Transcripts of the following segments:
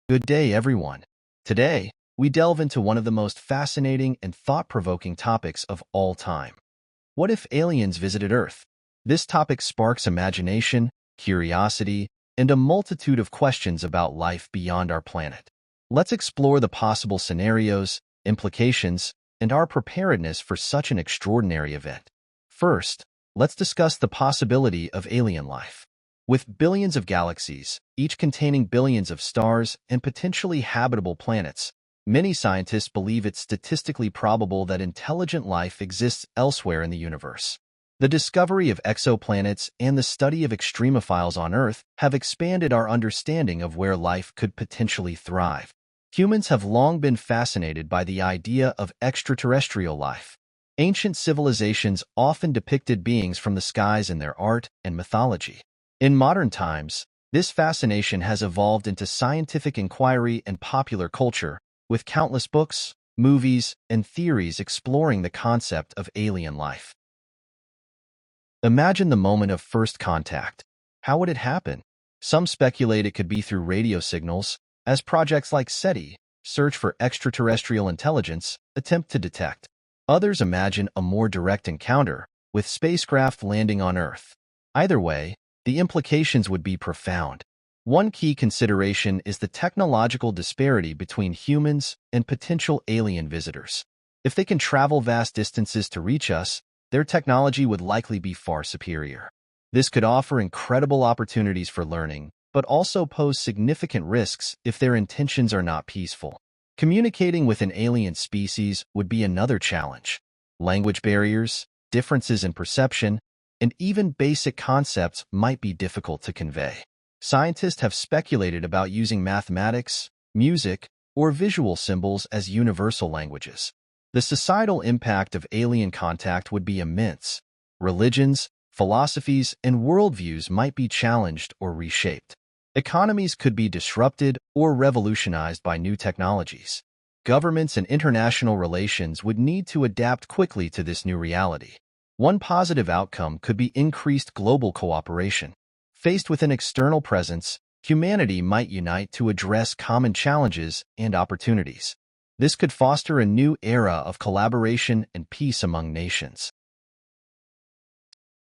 Good day, everyone. Today, we delve into one of the most fascinating and thought-provoking topics of all time. What if aliens visited Earth? This topic sparks imagination, curiosity, and a multitude of questions about life beyond our planet. Let's explore the possible scenarios, implications, and our preparedness for such an extraordinary event. First, let's discuss the possibility of alien life. With billions of galaxies, each containing billions of stars and potentially habitable planets, many scientists believe it's statistically probable that intelligent life exists elsewhere in the universe. The discovery of exoplanets and the study of extremophiles on Earth have expanded our understanding of where life could potentially thrive. Humans have long been fascinated by the idea of extraterrestrial life. Ancient civilizations often depicted beings from the skies in their art and mythology. In modern times, this fascination has evolved into scientific inquiry and popular culture, with countless books, movies, and theories exploring the concept of alien life. Imagine the moment of first contact. How would it happen? Some speculate it could be through radio signals, as projects like SETI, Search for Extraterrestrial Intelligence, attempt to detect. Others imagine a more direct encounter, with spacecraft landing on Earth. Either way, the implications would be profound. One key consideration is the technological disparity between humans and potential alien visitors. If they can travel vast distances to reach us, their technology would likely be far superior. This could offer incredible opportunities for learning, but also pose significant risks if their intentions are not peaceful. Communicating with an alien species would be another challenge. Language barriers, differences in perception, and even basic concepts might be difficult to convey. Scientists have speculated about using mathematics, music, or visual symbols as universal languages. The societal impact of alien contact would be immense. Religions, philosophies, and worldviews might be challenged or reshaped. Economies could be disrupted or revolutionized by new technologies. Governments and international relations would need to adapt quickly to this new reality. One positive outcome could be increased global cooperation. Faced with an external presence, humanity might unite to address common challenges and opportunities. This could foster a new era of collaboration and peace among nations.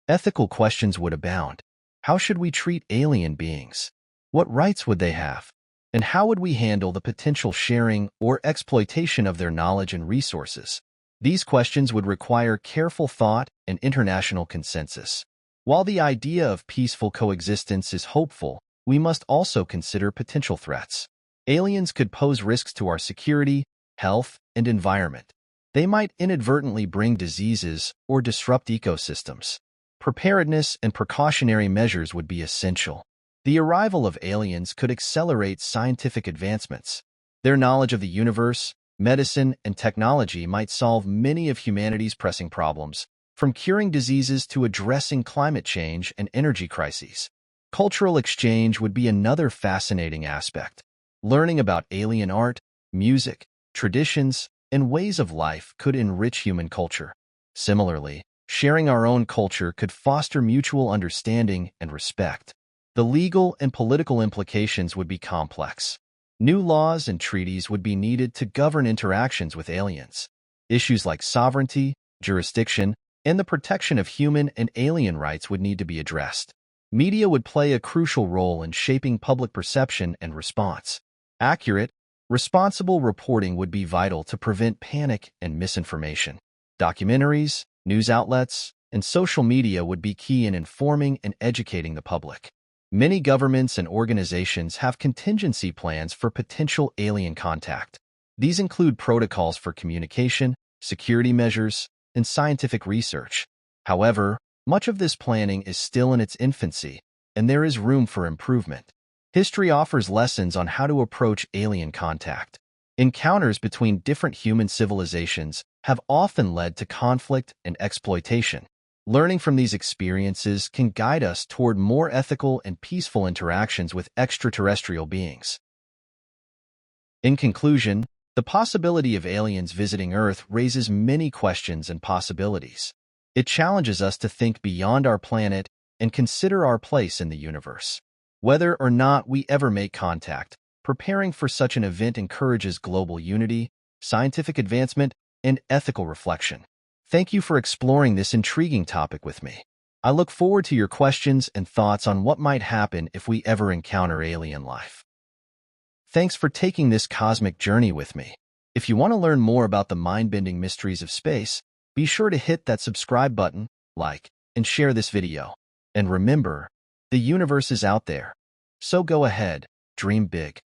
Ethical questions would abound. How should we treat alien beings? What rights would they have? And how would we handle the potential sharing or exploitation of their knowledge and resources? These questions would require careful thought and international consensus. While the idea of peaceful coexistence is hopeful, we must also consider potential threats. Aliens could pose risks to our security, health, and environment. They might inadvertently bring diseases or disrupt ecosystems. Preparedness and precautionary measures would be essential. The arrival of aliens could accelerate scientific advancements. Their knowledge of the universe, medicine, and technology might solve many of humanity's pressing problems, from curing diseases to addressing climate change and energy crises. Cultural exchange would be another fascinating aspect. Learning about alien art, music, traditions, and ways of life could enrich human culture. Similarly, sharing our own culture could foster mutual understanding and respect. The legal and political implications would be complex. New laws and treaties would be needed to govern interactions with aliens. Issues like sovereignty, jurisdiction, and the protection of human and alien rights would need to be addressed. Media would play a crucial role in shaping public perception and response. Accurate, responsible reporting would be vital to prevent panic and misinformation. Documentaries, news outlets, and social media would be key in informing and educating the public. Many governments and organizations have contingency plans for potential alien contact. These include protocols for communication, security measures, and scientific research. However, much of this planning is still in its infancy, and there is room for improvement. History offers lessons on how to approach alien contact. Encounters between different human civilizations have often led to conflict and exploitation. Learning from these experiences can guide us toward more ethical and peaceful interactions with extraterrestrial beings. In conclusion, the possibility of aliens visiting Earth raises many questions and possibilities. It challenges us to think beyond our planet and consider our place in the universe. Whether or not we ever make contact, Preparing for such an event encourages global unity, scientific advancement, and ethical reflection. Thank you for exploring this intriguing topic with me. I look forward to your questions and thoughts on what might happen if we ever encounter alien life. Thanks for taking this cosmic journey with me. If you want to learn more about the mind-bending mysteries of space, be sure to hit that subscribe button, like, and share this video. And remember, the universe is out there. So go ahead, dream big.